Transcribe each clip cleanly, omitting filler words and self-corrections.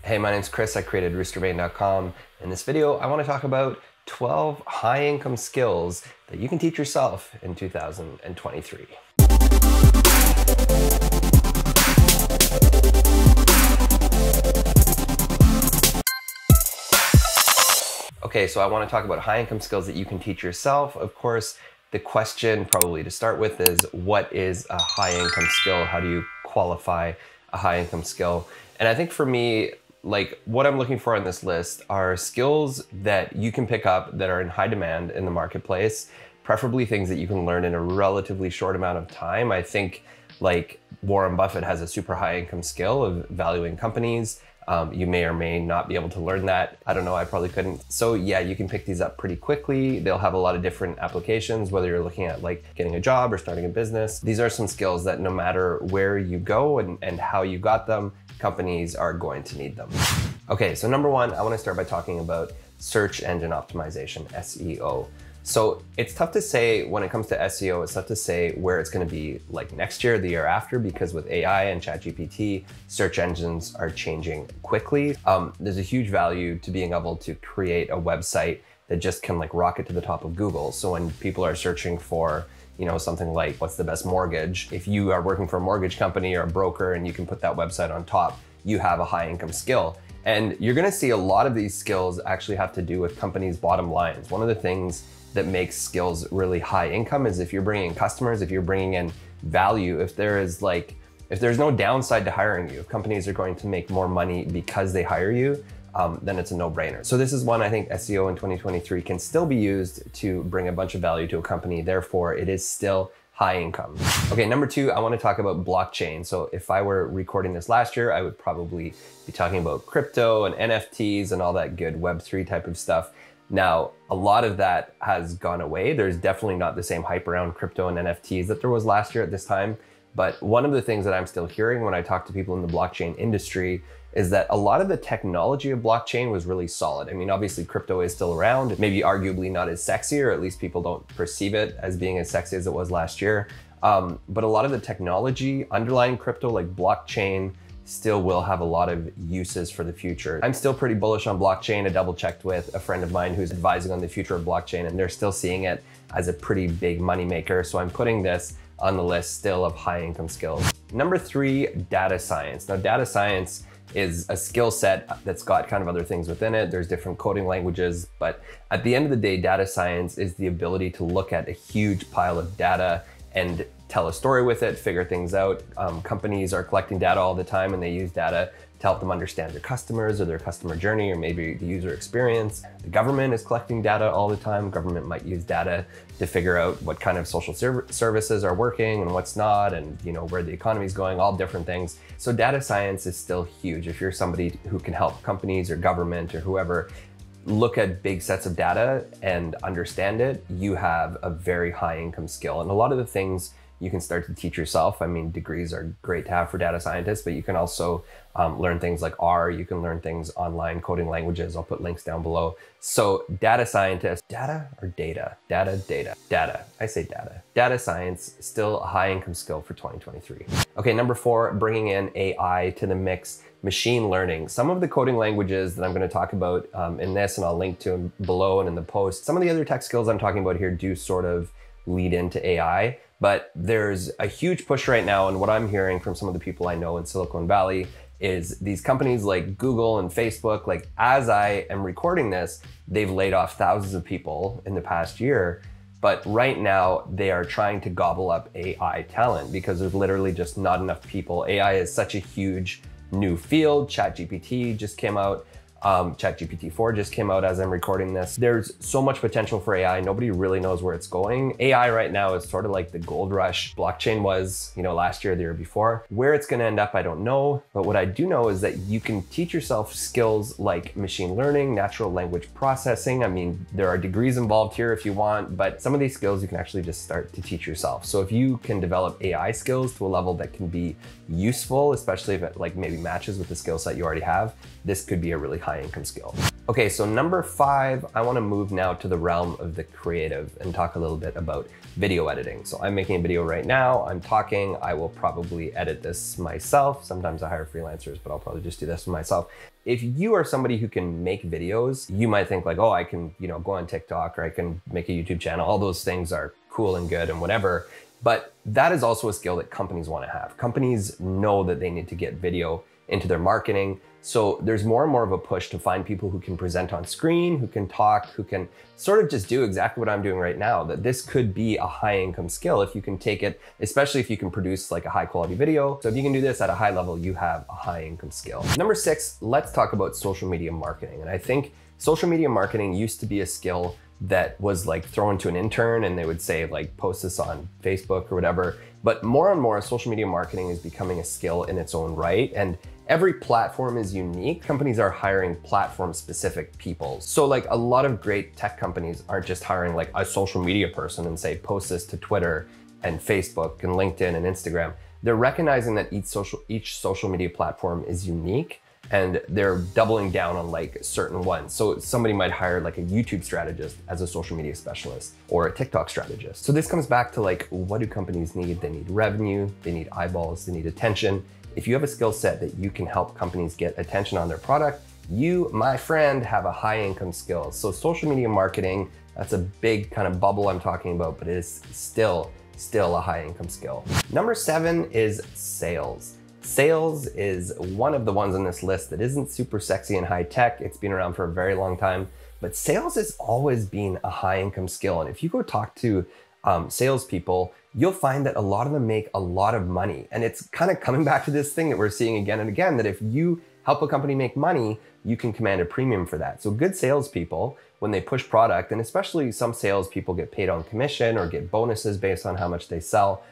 Hey, my name's Chris. I created roostermain.com. In this video, I want to talk about 12 high-income skills that you can teach yourself in 2023. Okay, so I want to talk about high-income skills that you can teach yourself. Of course, the question probably to start with is, what is a high-income skill? How do you qualify a high-income skill? And I think for me, like what I'm looking for on this list are skills that you can pick up that are in high demand in the marketplace, preferably things that you can learn in a relatively short amount of time. I think like Warren Buffett has a super high income skill of valuing companies. You may or may not be able to learn that. I don't know, I probably couldn't. So yeah, you can pick these up pretty quickly. They'll have a lot of different applications, whether you're looking at like getting a job or starting a business. These are some skills that no matter where you go and how you got them, companies are going to need them. Okay, so number one, I want to start by talking about search engine optimization, SEO. So it's tough to say when it comes to SEO, it's tough to say where it's going to be like next year, the year after, because with AI and ChatGPT, search engines are changing quickly. There's a huge value to being able to create a website that just can like rocket to the top of Google. So when people are searching for something like what's the best mortgage, if you are working for a mortgage company or a broker and you can put that website on top, you have a high income skill. And you're gonna see a lot of these skills actually have to do with companies' bottom lines. One of the things that makes skills really high income is if you're bringing in customers, if you're bringing in value, if there's no downside to hiring you, if companies are going to make more money because they hire you, then it's a no-brainer. So this is one I think SEO in 2023 can still be used to bring a bunch of value to a company. Therefore, it is still high income. Okay, number two, I want to talk about blockchain. So if I were recording this last year, I would probably be talking about crypto and NFTs and all that good Web3 type of stuff. Now, a lot of that has gone away. There's definitely not the same hype around crypto and NFTs that there was last year at this time. But one of the things that I'm still hearing when I talk to people in the blockchain industry is that a lot of the technology of blockchain was really solid. I mean, obviously crypto is still around, maybe arguably not as sexy, or at least people don't perceive it as being as sexy as it was last year. But a lot of the technology underlying crypto, like blockchain, still will have a lot of uses for the future. I'm still pretty bullish on blockchain. I double checked with a friend of mine who's advising on the future of blockchain, and they're still seeing it as a pretty big moneymaker. So I'm putting this on the list still of high income skills. Number three, data science. Now, data science is a skill set that's got kind of other things within it. There's different coding languages, but at the end of the day, data science is the ability to look at a huge pile of data and tell a story with it, figure things out. Companies are collecting data all the time, and they use data to help them understand their customers or their customer journey, or maybe the user experience. The government is collecting data all the time. Government might use data to figure out what kind of social services are working and what's not, and where the economy is going, all different things. So data science is still huge. If you're somebody who can help companies or government or whoever look at big sets of data and understand it, you have a very high income skill. And a lot of the things you can start to teach yourself. I mean, degrees are great to have for data scientists, but you can also learn things like R, you can learn things online, coding languages. I'll put links down below. So data scientist, data or data? Data. I say data. Data science, still a high income skill for 2023. Okay, number four, bringing in AI to the mix, machine learning. Some of the coding languages that I'm going to talk about in this, and I'll link to them below and in the post. Some of the other tech skills I'm talking about here do sort of lead into AI. But there's a huge push right now, and what I'm hearing from some of the people I know in Silicon Valley is these companies like Google and Facebook, like as I am recording this, they've laid off thousands of people in the past year. But right now they are trying to gobble up AI talent because there's literally just not enough people. AI is such a huge new field. ChatGPT just came out. ChatGPT 4 just came out as I'm recording this. There's so much potential for AI. Nobody really knows where it's going. AI right now is sort of like the gold rush blockchain was, last year, the year before. Where it's going to end up, I don't know. But what I do know is that you can teach yourself skills like machine learning, natural language processing. I mean, there are degrees involved here if you want, but some of these skills you can actually just start to teach yourself. So if you can develop AI skills to a level that can be useful, especially if it like maybe matches with the skill set you already have, this could be a really high income skill. Okay, so number 5, I want to move now to the realm of the creative and talk a little bit about video editing. So I'm making a video right now, I'm talking, I will probably edit this myself. Sometimes I hire freelancers, but I'll probably just do this myself. If you are somebody who can make videos, you might think like, oh, I can, go on TikTok or I can make a YouTube channel. All those things are cool and good and whatever. But that is also a skill that companies want to have. Companies know that they need to get video into their marketing. So there's more and more of a push to find people who can present on screen, who can talk, who can sort of just do exactly what I'm doing right now. That this could be a high income skill if you can take it, especially if you can produce like a high quality video. So if you can do this at a high level, you have a high income skill. Number 6, let's talk about social media marketing. And I think social media marketing used to be a skill that was like thrown to an intern and they would say like, post this on Facebook or whatever. But more and more social media marketing is becoming a skill in its own right. And every platform is unique. Companies are hiring platform specific people. So like a lot of great tech companies aren't just hiring like a social media person and say, post this to Twitter and Facebook and LinkedIn and Instagram. They're recognizing that each social media platform is unique and they're doubling down on like certain ones. So somebody might hire like a YouTube strategist as a social media specialist or a TikTok strategist. So this comes back to like, what do companies need? They need revenue, they need eyeballs, they need attention. If you have a skill set that you can help companies get attention on their product, you, my friend, have a high income skill. So social media marketing, that's a big kind of bubble I'm talking about, but it is still a high income skill. Number 7 is sales. Sales is one of the ones on this list that isn't super sexy and high tech. It's been around for a very long time, but sales has always been a high income skill. And if you go talk to salespeople, you'll find that a lot of them make a lot of money. And it's kind of coming back to this thing that we're seeing again and again, that if you help a company make money, you can command a premium for that. So good salespeople, when they push product, and especially some salespeople get paid on commission or get bonuses based on how much they sell,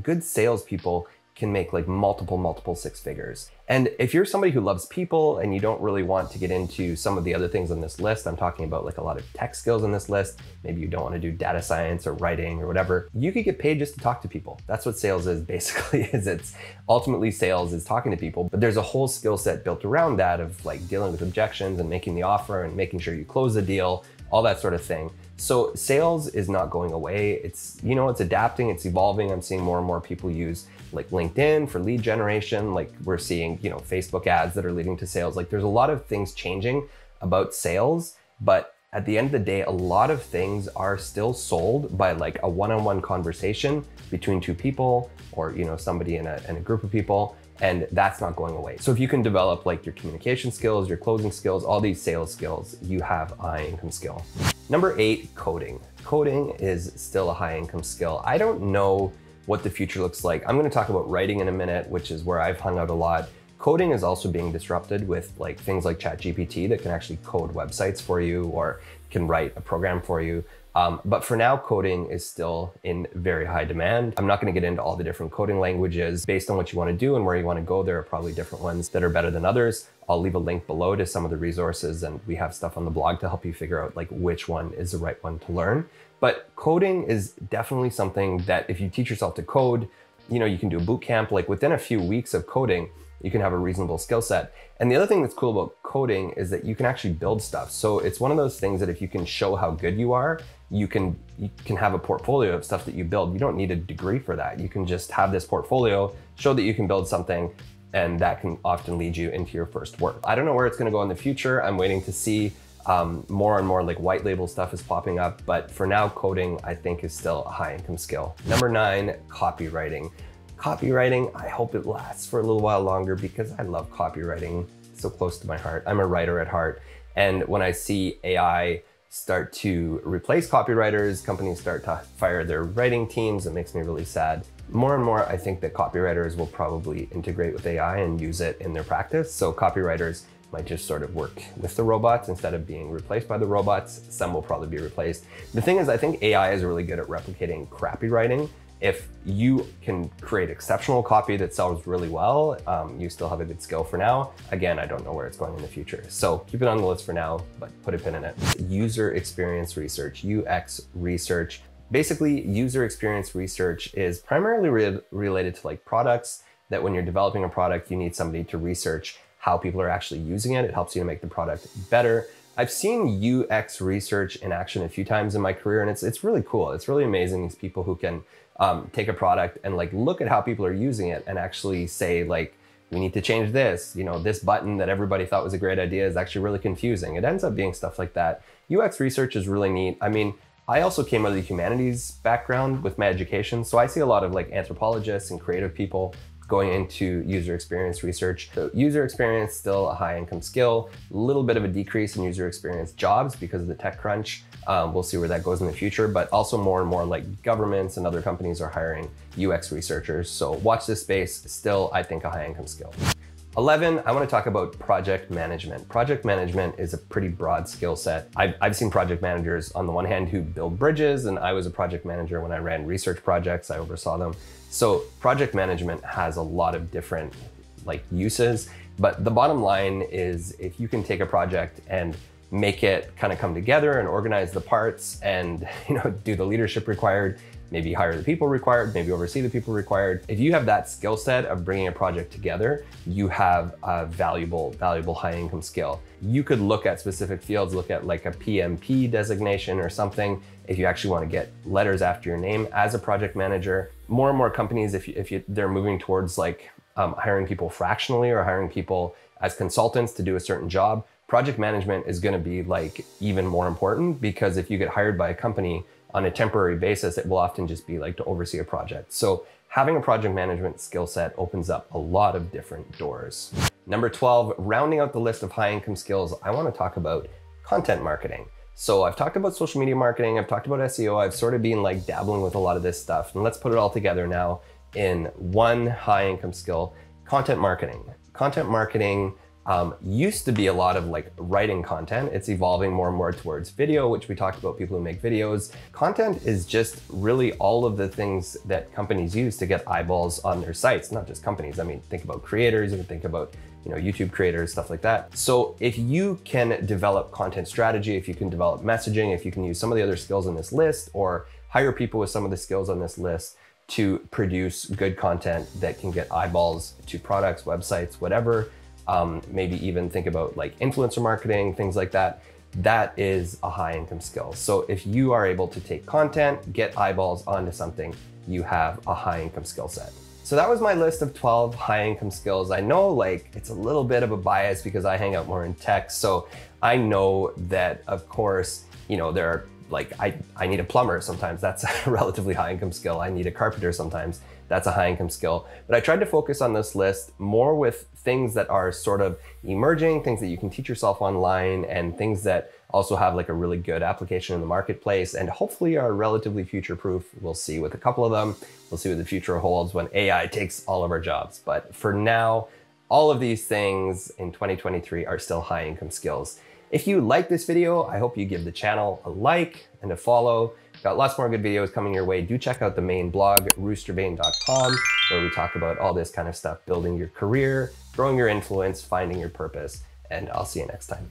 good salespeople can make like multiple 6 figures. And if you're somebody who loves people and you don't really want to get into some of the other things on this list, I'm talking about like a lot of tech skills on this list, maybe you don't want to do data science or writing or whatever, you could get paid just to talk to people. That's what sales is basically, is it's ultimately sales is talking to people, but there's a whole skill set built around that of like dealing with objections and making the offer and making sure you close the deal, all that sort of thing. So sales is not going away. It's, it's adapting, it's evolving. I'm seeing more and more people use like LinkedIn for lead generation. Like we're seeing, Facebook ads that are leading to sales. Like there's a lot of things changing about sales, but at the end of the day, a lot of things are still sold by like a one-on-one conversation between 2 people or, somebody in a group of people. And that's not going away. So if you can develop like your communication skills, your closing skills, all these sales skills, you have a high income skill. Number 8, coding. Coding is still a high income skill. I don't know what the future looks like. I'm gonna talk about writing in a minute, which is where I've hung out a lot. Coding is also being disrupted with like things like ChatGPT that can actually code websites for you or can write a program for you. But for now, coding is still in very high demand. I'm not going to get into all the different coding languages. Based on what you want to do and where you want to go, there are probably different ones that are better than others. I'll leave a link below to some of the resources, and we have stuff on the blog to help you figure out like which one is the right one to learn. But coding is definitely something that if you teach yourself to code, you can do a boot camp. Like within a few weeks of coding, you can have a reasonable skill set. And the other thing that's cool about coding is that you can actually build stuff. So it's one of those things that if you can show how good you are, you can have a portfolio of stuff that you build. You don't need a degree for that. You can just have this portfolio, show that you can build something, and that can often lead you into your first work. I don't know where it's gonna go in the future. I'm waiting to see more and more like white label stuff is popping up. But for now, coding, I think, is still a high income skill. Number 9, copywriting. Copywriting, I hope it lasts for a little while longer because I love copywriting. It's so close to my heart. I'm a writer at heart. And when I see AI start to replace copywriters, companies start to fire their writing teams, it makes me really sad. More and more, I think that copywriters will probably integrate with AI and use it in their practice. So copywriters might just sort of work with the robots instead of being replaced by the robots. Some will probably be replaced. The thing is, I think AI is really good at replicating crappy writing. If you can create exceptional copy that sells really well, you still have a good skill for now. Again, I don't know where it's going in the future. So keep it on the list for now, but put a pin in it. User experience research, UX research. Basically, user experience research is primarily related to like products, that when you're developing a product, you need somebody to research how people are actually using it. It helps you to make the product better. I've seen UX research in action a few times in my career, and it's really cool. It's really amazing, these people who can take a product and like look at how people are using it and actually say like, we need to change this. You know, this button that everybody thought was a great idea is actually really confusing. It ends up being stuff like that. UX research is really neat. I mean, I also came out of the humanities background with my education, so I see a lot of like anthropologists and creative people going into user experience research. So user experience, still a high income skill, a little bit of a decrease in user experience jobs because of the tech crunch. We'll see where that goes in the future, but also more and more like governments and other companies are hiring UX researchers. So watch this space, still, I think, a high income skill. 11, I want to talk about project management. Project management is a pretty broad skill set. I've seen project managers on the one hand who build bridges, and I was a project manager when I ran research projects. I oversaw them. So project management has a lot of different like uses, but the bottom line is if you can take a project and make it kind of come together and organize the parts and, you know, do the leadership required, maybe hire the people required, maybe oversee the people required. If you have that skill set of bringing a project together, you have a valuable high income skill. You could look at specific fields, look at like a PMP designation or something if you actually want to get letters after your name as a project manager. More and more companies, they're moving towards like hiring people fractionally or hiring people as consultants to do a certain job. Project management is going to be like even more important, because if you get hired by a company on a temporary basis, it will often just be like to oversee a project. So having a project management skill set opens up a lot of different doors. Number 12, rounding out the list of high income skills, I want to talk about content marketing. So I've talked about social media marketing, I've talked about SEO, I've sort of been like dabbling with a lot of this stuff. And let's put it all together now in one high income skill, content marketing. Content marketing used to be a lot of like writing content. It's evolving more and more towards video, which we talked about, people who make videos. Content is just really all of the things that companies use to get eyeballs on their sites, not just companies. I mean, think about creators, you can think about, you know, YouTube creators, stuff like that. So if you can develop content strategy, if you can develop messaging, if you can use some of the other skills on this list or hire people with some of the skills on this list to produce good content that can get eyeballs to products, websites, whatever, maybe even think about like influencer marketing, things like that. That is a high income skill. So if you are able to take content, get eyeballs onto something, you have a high income skill set. So that was my list of 12 high income skills. I know like it's a little bit of a bias because I hang out more in tech. So I know that of course, you know, there are like, I need a plumber sometimes, that's a relatively high income skill. I need a carpenter sometimes, that's a high income skill. But I tried to focus on this list more with things that are sort of emerging, things that you can teach yourself online, and things that also have like a really good application in the marketplace and hopefully are relatively future-proof. We'll see with a couple of them. We'll see what the future holds when AI takes all of our jobs. But for now, all of these things in 2023 are still high income skills. If you like this video, I hope you give the channel a like and a follow. Got lots more good videos coming your way. Do check out the main blog, roostervein.com, where we talk about all this kind of stuff, building your career, growing your influence, finding your purpose, and I'll see you next time.